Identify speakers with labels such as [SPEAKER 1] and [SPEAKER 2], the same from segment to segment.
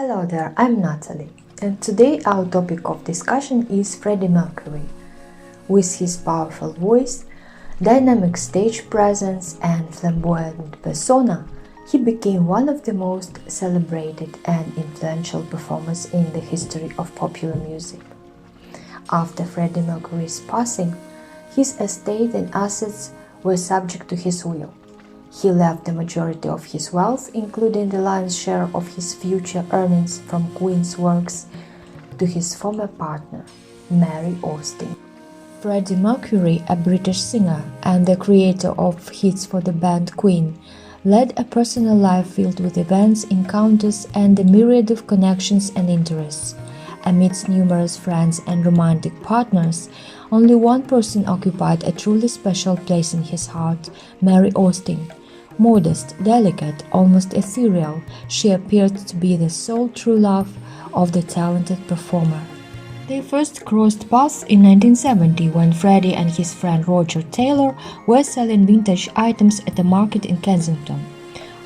[SPEAKER 1] Hello there, I'm Natalie, and today our topic of discussion is Freddie Mercury. With his powerful voice, dynamic stage presence, and flamboyant persona, he became one of the most celebrated and influential performers in the history of popular music. After Freddie Mercury's passing, his estate and assets were subject to his will. He left the majority of his wealth, including the lion's share of his future earnings from Queen's works, to his former partner, Mary Austin. Freddie Mercury, a British singer and the creator of hits for the band Queen, led a personal life filled with events, encounters, and a myriad of connections and interests. Amidst numerous friends and romantic partners, only one person occupied a truly special place in his heart, Mary Austin. Modest, delicate, almost ethereal, she appeared to be the sole true love of the talented performer. They first crossed paths in 1970 when Freddie and his friend Roger Taylor were selling vintage items at a market in Kensington.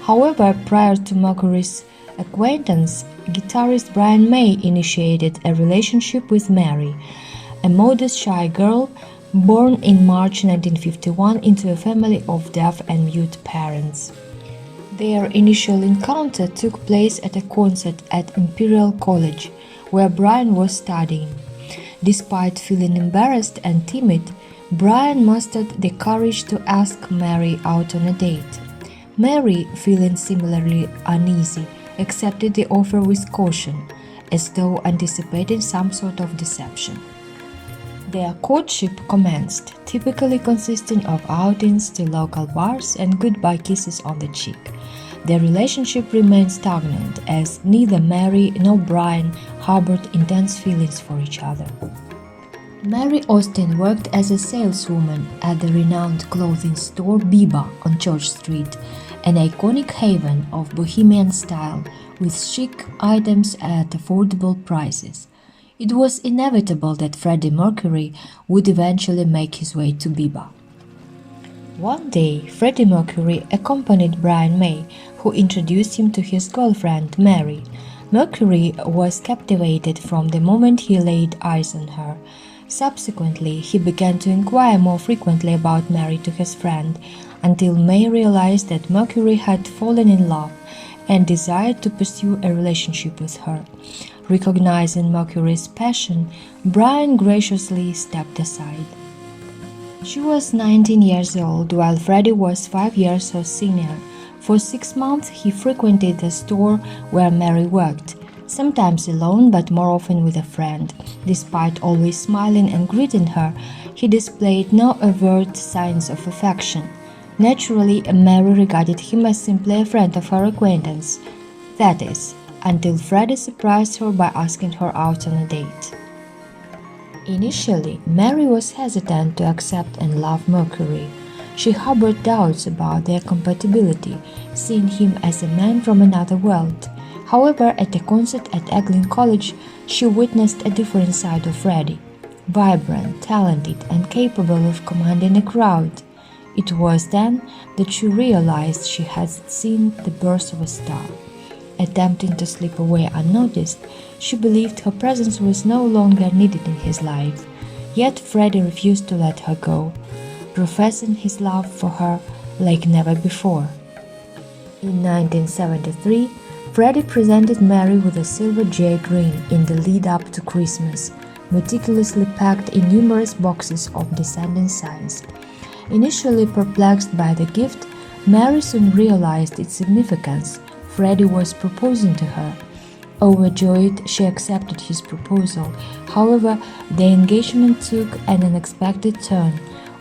[SPEAKER 1] However, prior to Mercury's acquaintance, guitarist Brian May initiated a relationship with Mary, a modest, shy girl born in March 1951 into a family of deaf and mute parents. Their initial encounter took place at a concert at Imperial College, where Brian was studying. Despite feeling embarrassed and timid, Brian mustered the courage to ask Mary out on a date. Mary, feeling similarly uneasy, accepted the offer with caution, as though anticipating some sort of deception. Their courtship commenced, typically consisting of outings to local bars and goodbye kisses on the cheek. Their relationship remained stagnant as neither Mary nor Brian harbored intense feelings for each other. Mary Austin worked as a saleswoman at the renowned clothing store Biba on Church Street, an iconic haven of bohemian style with chic items at affordable prices. It was inevitable that Freddie Mercury would eventually make his way to Biba. One day, Freddie Mercury accompanied Brian May, who introduced him to his girlfriend, Mary. Mercury was captivated from the moment he laid eyes on her. Subsequently, he began to inquire more frequently about Mary to his friend, until May realized that Mercury had fallen in love and desired to pursue a relationship with her. Recognizing Mercury's passion, Brian graciously stepped aside. She was 19 years old, while Freddie was 5 years her senior. For 6 months, he frequented the store where Mary worked, sometimes alone but more often with a friend. Despite always smiling and greeting her, he displayed no overt signs of affection. Naturally, Mary regarded him as simply a friend of her acquaintance. That is, until Freddie surprised her by asking her out on a date. Initially, Mary was hesitant to accept and love Mercury. She harbored doubts about their compatibility, seeing him as a man from another world. However, at a concert at Eglin College, she witnessed a different side of Freddie, vibrant, talented, and capable of commanding a crowd. It was then that she realized she had seen the birth of a star. Attempting to slip away unnoticed, she believed her presence was no longer needed in his life. Yet Freddie refused to let her go, professing his love for her like never before. In 1973, Freddie presented Mary with a silver jade ring in the lead-up to Christmas, meticulously packed in numerous boxes of descending size. Initially perplexed by the gift, Mary soon realized its significance. Freddie was proposing to her. Overjoyed, she accepted his proposal. However, the engagement took an unexpected turn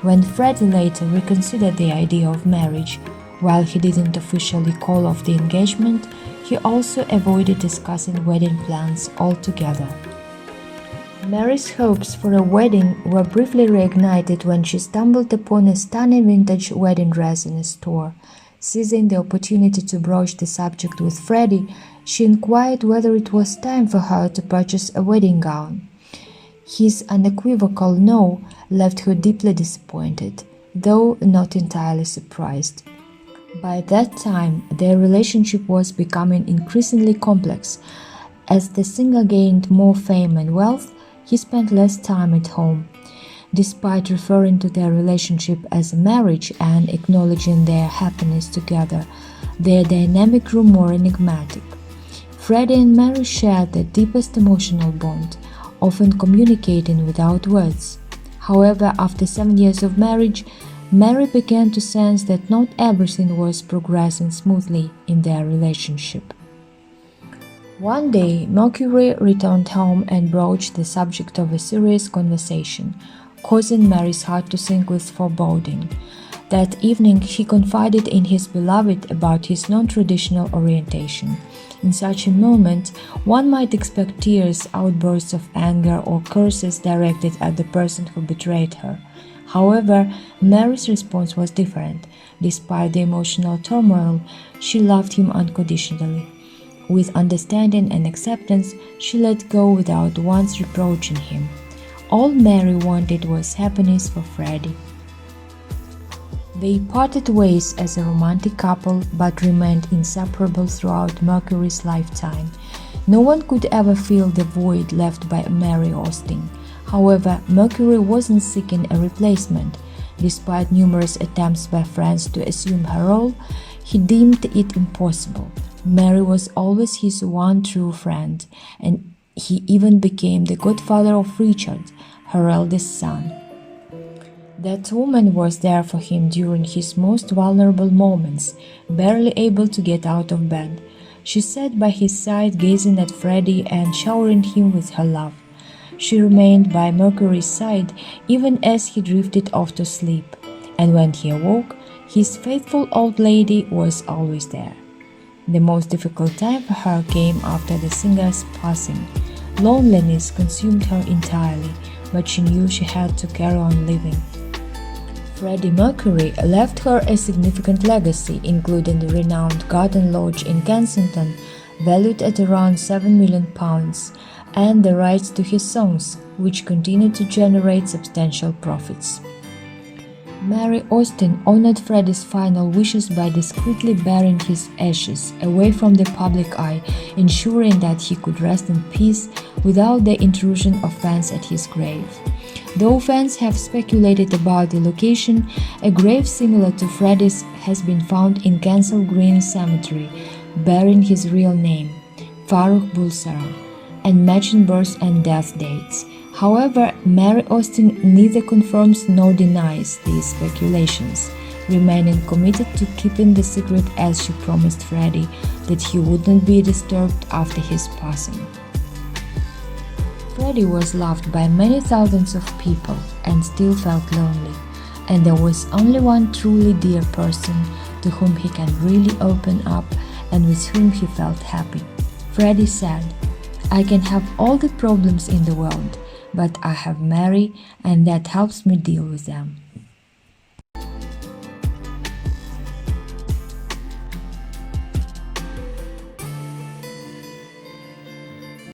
[SPEAKER 1] when Freddie later reconsidered the idea of marriage. While he didn't officially call off the engagement, he also avoided discussing wedding plans altogether. Mary's hopes for a wedding were briefly reignited when she stumbled upon a stunning vintage wedding dress in a store. Seizing the opportunity to broach the subject with Freddie, she inquired whether it was time for her to purchase a wedding gown. His unequivocal no left her deeply disappointed, though not entirely surprised. By that time, their relationship was becoming increasingly complex, As the singer gained more fame and wealth, he spent less time at home. Despite referring to their relationship as a marriage and acknowledging their happiness together, their dynamic grew more enigmatic. Freddie and Mary shared the deepest emotional bond, often communicating without words. However, after 7 years of marriage, Mary began to sense that not everything was progressing smoothly in their relationship. One day, Mercury returned home and broached the subject of a serious conversation, causing Mary's heart to sink with foreboding. That evening, he confided in his beloved about his non-traditional orientation. In such a moment, one might expect tears, outbursts of anger, or curses directed at the person who betrayed her. However, Mary's response was different. Despite the emotional turmoil, she loved him unconditionally. With understanding and acceptance, she let go without once reproaching him. All Mary wanted was happiness for Freddie. They parted ways as a romantic couple but remained inseparable throughout Mercury's lifetime. No one could ever fill the void left by Mary Austin. However, Mercury wasn't seeking a replacement. Despite numerous attempts by friends to assume her role, he deemed it impossible. Mary was always his one true friend, and he even became the godfather of Richard, her eldest son. That woman was there for him during his most vulnerable moments, barely able to get out of bed. She sat by his side, gazing at Freddie and showering him with her love. She remained by Mercury's side even as he drifted off to sleep, and when he awoke, his faithful old lady was always there. The most difficult time for her came after the singer's passing. Loneliness consumed her entirely, but she knew she had to carry on living. Freddie Mercury left her a significant legacy, including the renowned Garden Lodge in Kensington, valued at around £7 million, and the rights to his songs, which continued to generate substantial profits. Mary Austin honored Freddie's final wishes by discreetly burying his ashes away from the public eye, ensuring that he could rest in peace without the intrusion of fans at his grave. Though fans have speculated about the location, a grave similar to Freddie's has been found in Kensal Green Cemetery, bearing his real name, Farrukh Bulsara, and matching birth and death dates. However, Mary Austin neither confirms nor denies these speculations, remaining committed to keeping the secret as she promised Freddie that he wouldn't be disturbed after his passing. Freddie was loved by many thousands of people and still felt lonely, and there was only one truly dear person to whom he can really open up and with whom he felt happy. Freddie said, "I can have all the problems in the world, but I have Mary, and that helps me deal with them."